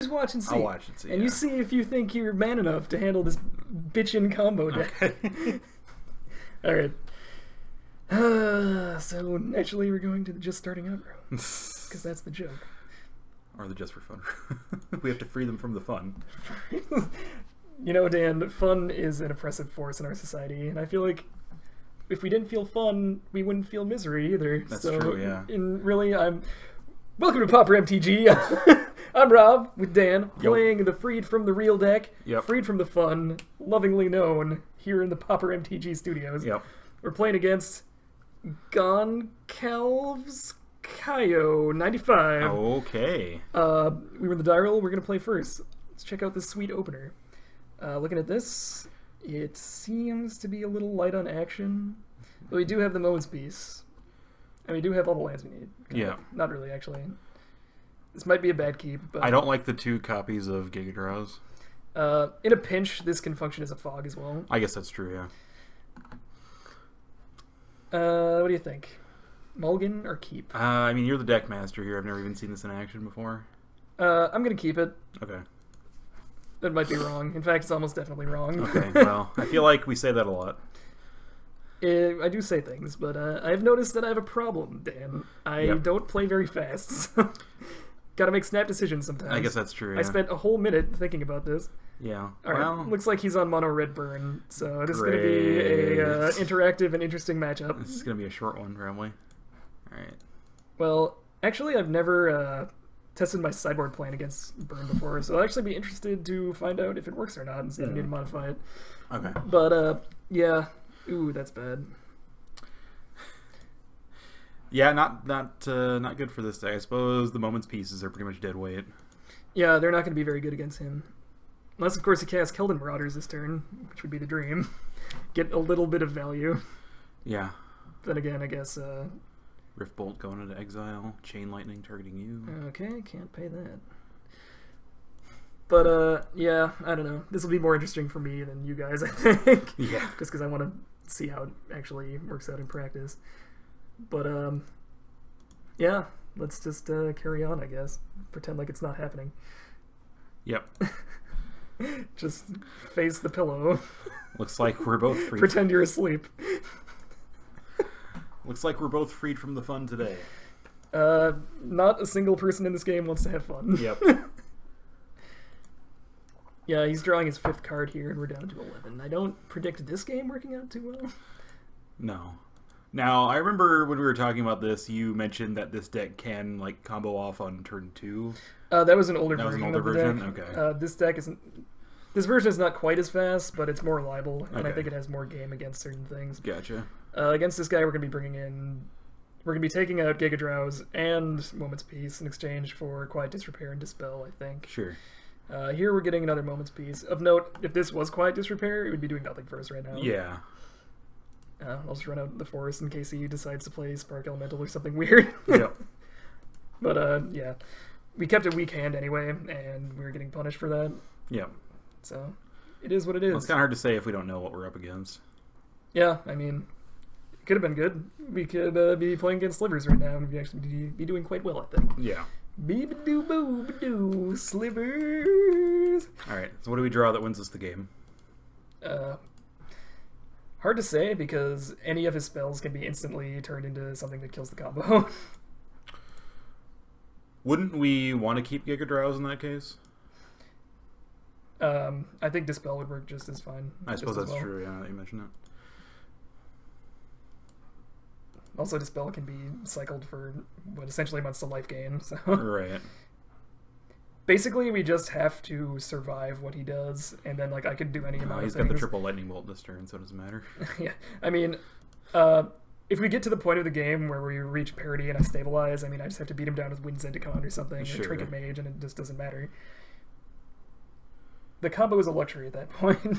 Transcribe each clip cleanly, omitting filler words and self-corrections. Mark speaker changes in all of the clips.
Speaker 1: Just watch and see.
Speaker 2: I'll watch and see.
Speaker 1: And you see if you think you're man enough to handle this bitchin' combo deck.
Speaker 2: Okay.
Speaker 1: Alright. So, naturally, we're going to the just starting out row. Because that's the joke.
Speaker 2: Or the just for fun. We have to free them from the fun.
Speaker 1: You know, Dan, fun is an oppressive force in our society, and I feel like if we didn't feel fun, we wouldn't feel misery either.
Speaker 2: That's
Speaker 1: so,
Speaker 2: true, yeah.
Speaker 1: Welcome to Pauper MTG. I'm Rob with Dan, playing the Freed from the Real deck, Freed from the Fun, lovingly known here in the Pauper MTG studios.
Speaker 2: Yep.
Speaker 1: We're playing against Goncalves Kaio 95.
Speaker 2: Okay.
Speaker 1: We were in the die roll. We're going to play first. Let's check out this sweet opener. Looking at this, it seems to be a little light on action, but we do have the Moments piece. And we do have all the lands we need.
Speaker 2: Yeah.
Speaker 1: Not really, actually. This might be a bad keep, but...
Speaker 2: I don't like the 2 copies of Giga Draws.
Speaker 1: In a pinch, this can function as a fog as well.
Speaker 2: I guess that's true, yeah.
Speaker 1: What do you think? Mulligan or keep?
Speaker 2: I mean, you're the deck master here. I've never even seen this in action before.
Speaker 1: I'm going to keep it.
Speaker 2: Okay.
Speaker 1: That might be wrong. In fact, it's almost definitely wrong.
Speaker 2: Okay, well, I feel like we say that a lot.
Speaker 1: I do say things, but I've noticed that I have a problem, Dan. I don't play very fast, so gotta make snap decisions sometimes.
Speaker 2: I guess that's true, yeah.
Speaker 1: I spent a whole minute thinking about this.
Speaker 2: Yeah.
Speaker 1: Alright,
Speaker 2: well,
Speaker 1: looks like he's on mono red burn, so this is going to be a interactive and interesting matchup.
Speaker 2: This is going to be a short one, probably. Alright.
Speaker 1: Well, actually, I've never tested my sideboard plan against burn before, so I'll actually be interested to find out if it works or not and see if I need to modify it.
Speaker 2: Okay.
Speaker 1: But, yeah. Ooh, that's bad.
Speaker 2: Yeah, not good for this deck. I suppose the Moments pieces are pretty much dead weight.
Speaker 1: Yeah, they're not going to be very good against him. Unless, of course, he casts Keldon Marauders this turn, which would be the dream. Get a little bit of value.
Speaker 2: Yeah.
Speaker 1: Then again, I guess...
Speaker 2: Rift Bolt going into exile. Chain Lightning targeting you.
Speaker 1: Okay, can't pay that. But, yeah, I don't know. This will be more interesting for me than you guys, I think.
Speaker 2: Yeah.
Speaker 1: Just because I want to see how it actually works out in practice. But, yeah, let's just carry on, I guess. Pretend like it's not happening.
Speaker 2: Yep.
Speaker 1: Just face the pillow.
Speaker 2: Looks like we're both freed.
Speaker 1: Pretend you're asleep.
Speaker 2: Looks like we're both freed from the fun today.
Speaker 1: Not a single person in this game wants to have fun.
Speaker 2: Yep.
Speaker 1: Yeah, he's drawing his 5th card here, and we're down to 11. I don't predict this game working out too well.
Speaker 2: No. Now, I remember when we were talking about this, you mentioned that this deck can, like, combo off on turn 2.
Speaker 1: That was an older version.
Speaker 2: That was an older version? Okay.
Speaker 1: This deck isn't... This version is not quite as fast, but it's more reliable, and
Speaker 2: Okay.
Speaker 1: I think it has more game against certain things.
Speaker 2: Gotcha.
Speaker 1: Against this guy, we're going to be bringing in... We're going to be taking out Giga Draws and Moments Piece in exchange for Quiet Disrepair and Dispel, I think.
Speaker 2: Sure.
Speaker 1: Here we're getting another Moments Piece. Of note, if this was Quiet Disrepair, it would be doing nothing for us right now.
Speaker 2: Yeah.
Speaker 1: I'll just run out the forest in case he decides to play Spark Elemental or something weird.
Speaker 2: Yep.
Speaker 1: But, yeah. We kept a weak hand anyway, and we were getting punished for that.
Speaker 2: Yep.
Speaker 1: So, it is what it is.
Speaker 2: Well, it's kind of hard to say if we don't know what we're up against.
Speaker 1: Yeah, I mean, it could have been good. We could be playing against Slivers right now, and we'd actually be doing quite well, I think.
Speaker 2: Yeah.
Speaker 1: Beep-a-doo-boo-ba-doo, Slivers!
Speaker 2: Alright, so what do we draw that wins us the game?
Speaker 1: Hard to say, because any of his spells can be instantly turned into something that kills the combo.
Speaker 2: Wouldn't we want to keep Giga Draws in that case?
Speaker 1: I think Dispel would work just as fine.
Speaker 2: I suppose that's true, yeah, that you mentioned it.
Speaker 1: Also, Dispel can be cycled for what essentially amounts to life gain. So
Speaker 2: right.
Speaker 1: Basically, we just have to survive what he does, and then like I could do any amount of things.
Speaker 2: He's got the triple lightning bolt this turn, so it doesn't matter.
Speaker 1: Yeah, I mean, if we get to the point of the game where we reach parity and I stabilize, I mean, I just have to beat him down with Wind Zendikon or something,
Speaker 2: Sure.
Speaker 1: or Trinket Mage, and it just doesn't matter. The combo is a luxury at that point.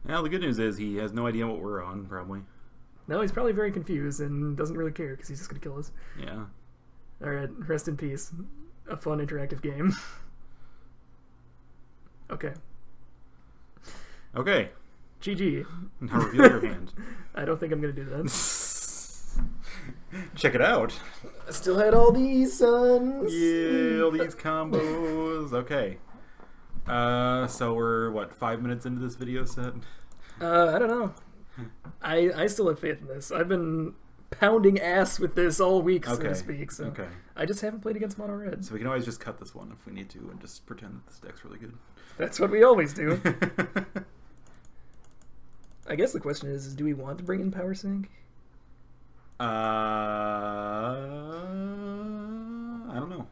Speaker 2: Yeah, the good news is he has no idea what we're on, probably.
Speaker 1: No, he's probably very confused and doesn't really care because he's just going to kill us.
Speaker 2: Yeah.
Speaker 1: Alright, rest in peace. A fun, interactive game. Okay.
Speaker 2: Okay.
Speaker 1: GG.
Speaker 2: Now reveal your hand.
Speaker 1: I don't think I'm going to do that.
Speaker 2: Check it out.
Speaker 1: I still had all these suns.
Speaker 2: Yeah, all these combos. Okay. So we're, what, 5 minutes into this video set?
Speaker 1: I don't know. I still have faith in this. I've been pounding ass with this all week, so to speak. So
Speaker 2: Okay.
Speaker 1: I just haven't played against mono red.
Speaker 2: So we can always just cut this one if we need to and just pretend that this deck's really good.
Speaker 1: That's what we always do. I guess the question is do we want to bring in Power Sync?
Speaker 2: I don't know.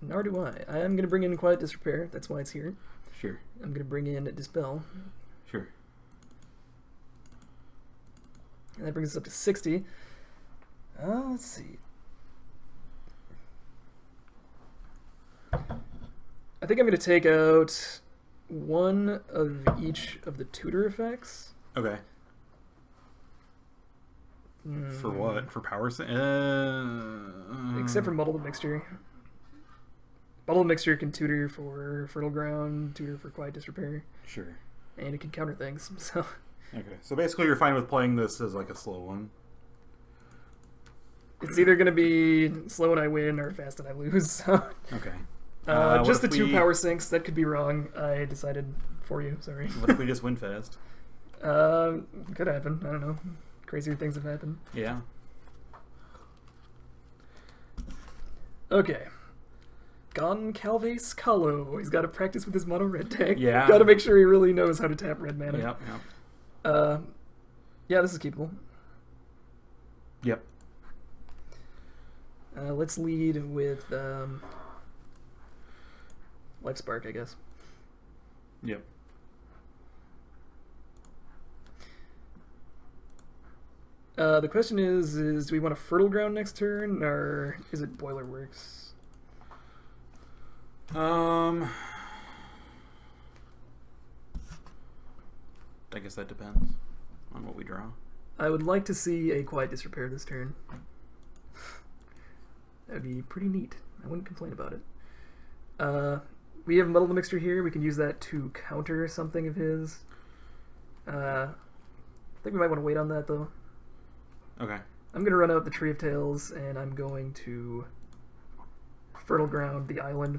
Speaker 1: Nor do I. I am going to bring in Quiet Disrepair. That's why it's here.
Speaker 2: Sure.
Speaker 1: I'm going to bring in Dispel.
Speaker 2: Sure.
Speaker 1: And that brings us up to 60. Let's see. I think I'm going to take out one of each of the tutor effects.
Speaker 2: Okay. For what? For power?
Speaker 1: Except for Muddle the Mixture. Muddle the Mixture can tutor for Fertile Ground, tutor for Quiet Disrepair.
Speaker 2: Sure.
Speaker 1: And it can counter things, so...
Speaker 2: Okay, so basically you're fine with playing this as like a slow one.
Speaker 1: It's either going to be slow and I win or fast and I lose. So.
Speaker 2: Okay.
Speaker 1: Just the two power sinks. That could be wrong. I decided for you. Sorry.
Speaker 2: What if we just win fast?
Speaker 1: Could happen. I don't know. Crazier things have happened.
Speaker 2: Yeah.
Speaker 1: Okay. Goncalves Kahlo. He's got to practice with his mono red deck.
Speaker 2: Yeah.
Speaker 1: Got to make sure he really knows how to tap red mana.
Speaker 2: Yep.
Speaker 1: Yeah, this is keepable.
Speaker 2: Yep.
Speaker 1: Let's lead with Life Spark, I guess.
Speaker 2: Yep.
Speaker 1: The question is do we want a Fertile Ground next turn, or is it Boiler Works?
Speaker 2: I guess that depends on what we draw.
Speaker 1: I would like to see a Quiet Disrepair this turn. That would be pretty neat. I wouldn't complain about it. We have Muddle the Mixture here. We can use that to counter something of his. I think we might want to wait on that, though.
Speaker 2: Okay.
Speaker 1: I'm going to run out the Tree of Tales, and I'm going to Fertile Ground the island,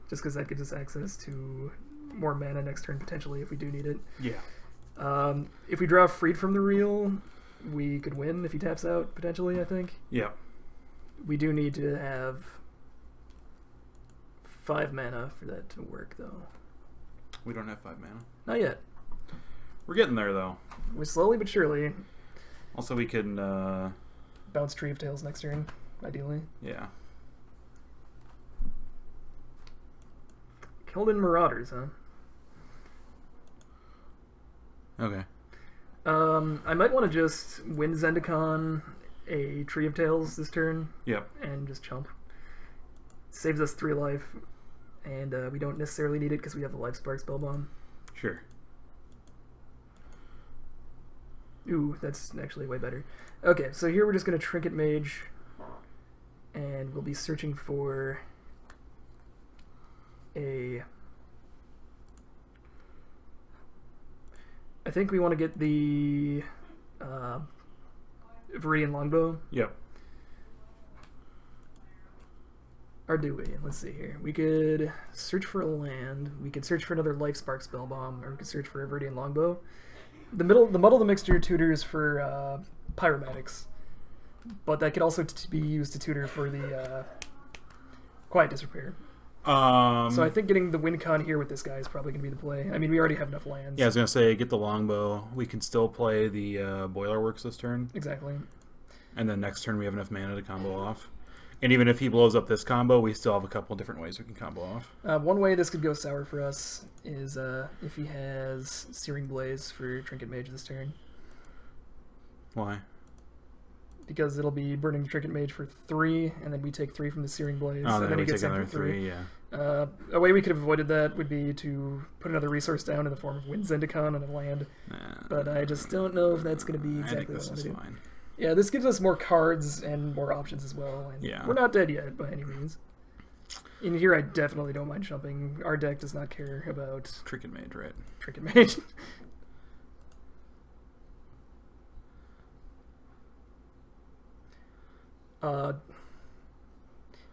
Speaker 1: just because that gives us access to more mana next turn, potentially, if we do need it.
Speaker 2: Yeah.
Speaker 1: If we draw Freed from the Reel, we could win if he taps out, potentially, I think.
Speaker 2: Yeah.
Speaker 1: We do need to have 5 mana for that to work, though.
Speaker 2: We don't have 5 mana.
Speaker 1: Not yet.
Speaker 2: We're getting there, though.
Speaker 1: We're slowly but surely.
Speaker 2: Also, we can...
Speaker 1: bounce Tree of Tales next turn, ideally.
Speaker 2: Yeah.
Speaker 1: Keldon Marauders, huh?
Speaker 2: Okay.
Speaker 1: I might want to just win Zendikon a Tree of Tales this turn.
Speaker 2: Yep.
Speaker 1: And just chump. Saves us 3 life, and we don't necessarily need it because we have the Life Spark Spellbomb.
Speaker 2: Sure.
Speaker 1: Ooh, that's actually way better. Okay, so here we're just going to Trinket Mage, and we'll be searching for a... I think we want to get the Viridian Longbow.
Speaker 2: Yep.
Speaker 1: Or do we? Let's see here. We could search for a land. We could search for another Life Spark Spellbomb, or we could search for a Viridian Longbow. The Muddle the Mixture tutors for Pyromatics, but that could also be used to tutor for the Quiet Disrepair. So I think getting the win con here with this guy is probably going to be the play. I mean, we already have enough lands.
Speaker 2: Yeah, I was going to say, get the Longbow. We can still play the Boiler Works this turn.
Speaker 1: Exactly.
Speaker 2: And then next turn we have enough mana to combo off. And even if he blows up this combo, we still have a couple different ways we can combo off.
Speaker 1: One way this could go sour for us is if he has Searing Blaze for Trinket Mage this turn.
Speaker 2: Why?
Speaker 1: Because it'll be burning the Trinket Mage for 3, and then we take 3 from the Searing Blaze.
Speaker 2: Oh,
Speaker 1: and
Speaker 2: then we
Speaker 1: he gets
Speaker 2: take
Speaker 1: him
Speaker 2: another
Speaker 1: for
Speaker 2: 3, yeah.
Speaker 1: A way we could have avoided that would be to put another resource down in the form of Wind Zendikon and a land. But I just don't know if that's going to be exactly what I want to do.
Speaker 2: Fine.
Speaker 1: Yeah, this gives us more cards and more options as well. And
Speaker 2: yeah.
Speaker 1: We're not dead yet, by any means. In here, I definitely don't mind jumping. Our deck does not care about...
Speaker 2: Trinket Mage, right?
Speaker 1: Trinket Mage.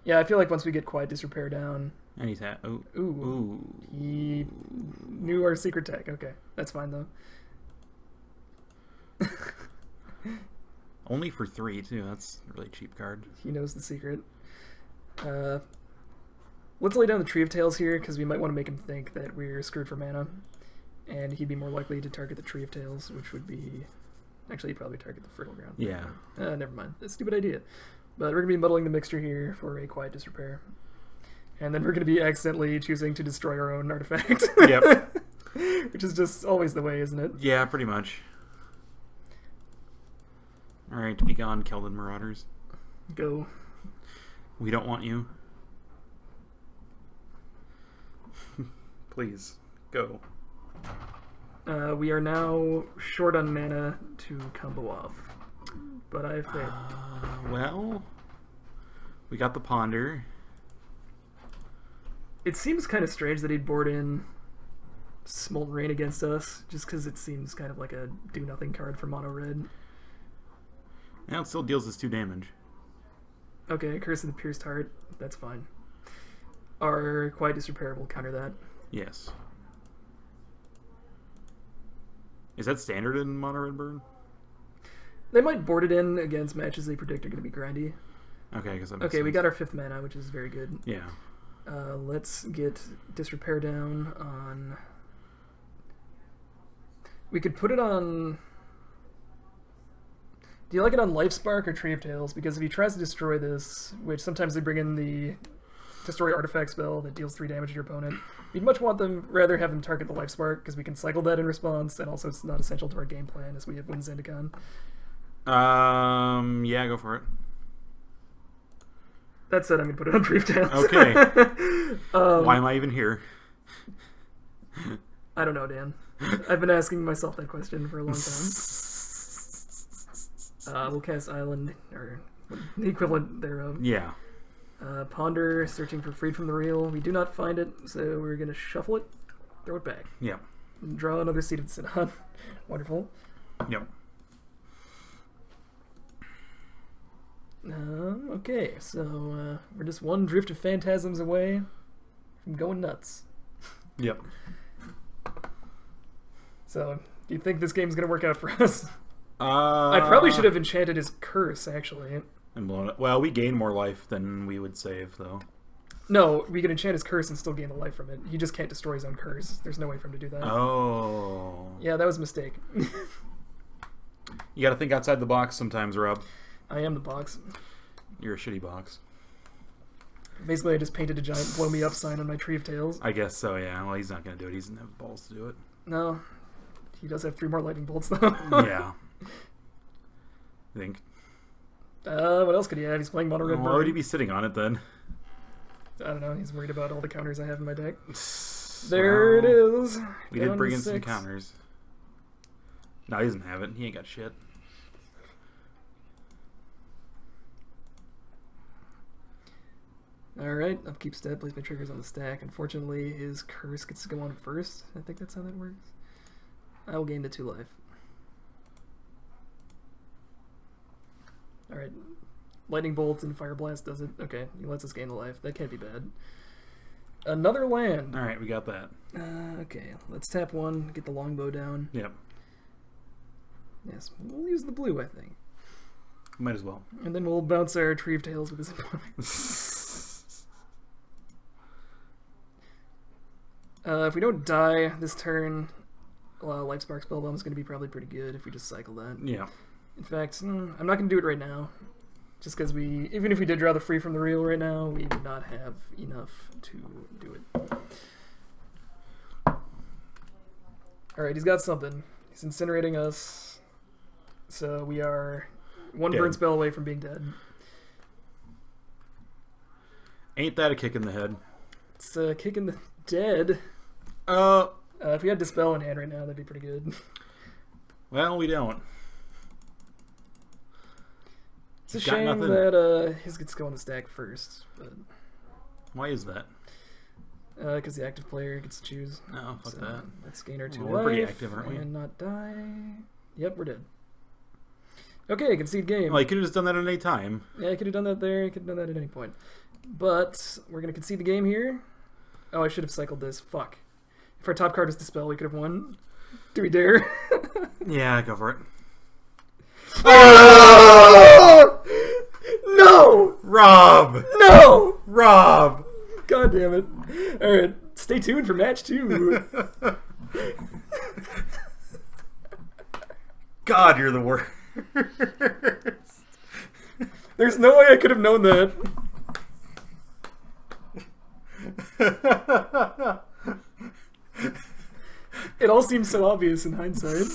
Speaker 1: Yeah, I feel like once we get Quiet Disrepair down...
Speaker 2: And he's at... Oh.
Speaker 1: Ooh. He knew our secret tech. Okay, that's fine, though.
Speaker 2: Only for 3, too. That's a really cheap card.
Speaker 1: He knows the secret. Let's lay down the Tree of Tales here, because we might want to make him think that we're screwed for mana. And he'd be more likely to target the Tree of Tales, which would be... Actually, he'd probably target the Fertile Ground.
Speaker 2: Yeah.
Speaker 1: Never mind. That's a stupid idea. But we're going to be muddling the mixture here for a Quiet Disrepair. And then we're going to be accidentally choosing to destroy our own artifact.
Speaker 2: Yep.
Speaker 1: Which is just always the way, isn't it?
Speaker 2: Yeah, pretty much. Alright, be gone, Keldon Marauders.
Speaker 1: Go.
Speaker 2: We don't want you. Please, go.
Speaker 1: We are now short on mana to combo off. But I have faith.
Speaker 2: Well, we got the Ponder.
Speaker 1: It seems kind of strange that he'd board in Smolten Rain against us, just because it seems kind of like a do-nothing card for mono red.
Speaker 2: Now it still deals us 2 damage.
Speaker 1: Okay, Curse of the Pierced Heart. That's fine. Our Quiet Disrepair will counter that.
Speaker 2: Yes. Is that standard in mono red burn?
Speaker 1: They might board it in against matches they predict are going to be grindy.
Speaker 2: Okay, because
Speaker 1: okay, we got our 5th mana, which is very good.
Speaker 2: Yeah.
Speaker 1: Let's get Disrepair down on... We could put it on... Do you like it on Life Spark or Tree of Tales? Because if he tries to destroy this, which sometimes they bring in the Destroy Artifact spell that deals 3 damage to your opponent, we'd much rather have them target the Life Spark, because we can cycle that in response, and also it's not essential to our game plan, as we have Wind Zendikon.
Speaker 2: Yeah, go for it.
Speaker 1: That said, I'm going to put it on Tree of Tales.
Speaker 2: Okay. Why am I even here?
Speaker 1: I don't know, Dan. I've been asking myself that question for a long time. We'll cast Island, or the equivalent thereof.
Speaker 2: Yeah.
Speaker 1: Ponder, searching for Freed from the Real. We do not find it, so we're going to shuffle it, throw it back.
Speaker 2: Yeah.
Speaker 1: And draw another Seed of the Synod. Wonderful.
Speaker 2: Yep.
Speaker 1: Okay, so we're just one Drift of Phantasms away from going nuts.
Speaker 2: Yep.
Speaker 1: So, do you think this game's going to work out for us?
Speaker 2: I
Speaker 1: I probably should have enchanted his Curse, actually.
Speaker 2: And blown it. Well, we gain more life than we would save, though.
Speaker 1: No, we can enchant his Curse and still gain a life from it. He just can't destroy his own Curse. There's no way for him to do that.
Speaker 2: Oh.
Speaker 1: Yeah, that was a mistake.
Speaker 2: You gotta think outside the box sometimes, Rob.
Speaker 1: I am the box.
Speaker 2: You're a shitty box.
Speaker 1: Basically, I just painted a giant blow me up sign on my Tree of Tales.
Speaker 2: I guess so, yeah. Well, he's not gonna do it. He doesn't have balls to do it.
Speaker 1: No. He does have 3 more lightning bolts, though.
Speaker 2: Yeah. I think.
Speaker 1: What else could he have? He's playing mono red.
Speaker 2: Why would he be sitting on it then?
Speaker 1: I don't know. He's worried about all the counters I have in my deck.
Speaker 2: Well,
Speaker 1: There it is.
Speaker 2: We did bring in some counters. No, he doesn't have it. He ain't got shit.
Speaker 1: Alright, upkeep step, place my triggers on the stack. Unfortunately, his Curse gets to go on first. I think that's how that works. I will gain the 2 life. Alright. Lightning Bolt and Fire Blast does it. Okay, he lets us gain the life. That can't be bad. Another land.
Speaker 2: Alright, we got that.
Speaker 1: Okay, let's tap 1, get the longbow down.
Speaker 2: Yep.
Speaker 1: Yes, we'll use the blue, I think.
Speaker 2: Might as well.
Speaker 1: And then we'll bounce our Tree of Tales with his opponent. If we don't die this turn, Life Spark Spellbomb is going to be probably pretty good if we just cycle that.
Speaker 2: Yeah.
Speaker 1: In fact, I'm not going to do it right now. Just because even if we did draw the Free from the Real right now, we would not have enough to do it. Alright, he's got something. He's incinerating us. So we are one
Speaker 2: Dead.
Speaker 1: burn spell away from being dead.
Speaker 2: Ain't that a kick in the head?
Speaker 1: It's a kick in the dead. If we had Dispel in hand right now, that'd be pretty good.
Speaker 2: Well, we don't.
Speaker 1: It's a shame that his gets to go on the stack first. But
Speaker 2: why is that?
Speaker 1: Because the active player gets to choose.
Speaker 2: No, fuck that.
Speaker 1: Let's gain our 2
Speaker 2: Well,
Speaker 1: life
Speaker 2: we're pretty active, aren't we?
Speaker 1: and not die. Yep, we're dead. Okay, concede game.
Speaker 2: Well, you could have just done that at any time.
Speaker 1: Yeah, I could have done that there. I could have done that at any point. But we're going to concede the game here. Oh, I should have cycled this. Fuck. If our top card was Dispel, we could have won. Do we dare?
Speaker 2: Yeah, go for it.
Speaker 1: No!
Speaker 2: Rob!
Speaker 1: No!
Speaker 2: Rob!
Speaker 1: God damn it. Alright, stay tuned for match 2.
Speaker 2: God, you're the worst.
Speaker 1: There's no way I could have known that. It all seems so obvious in hindsight.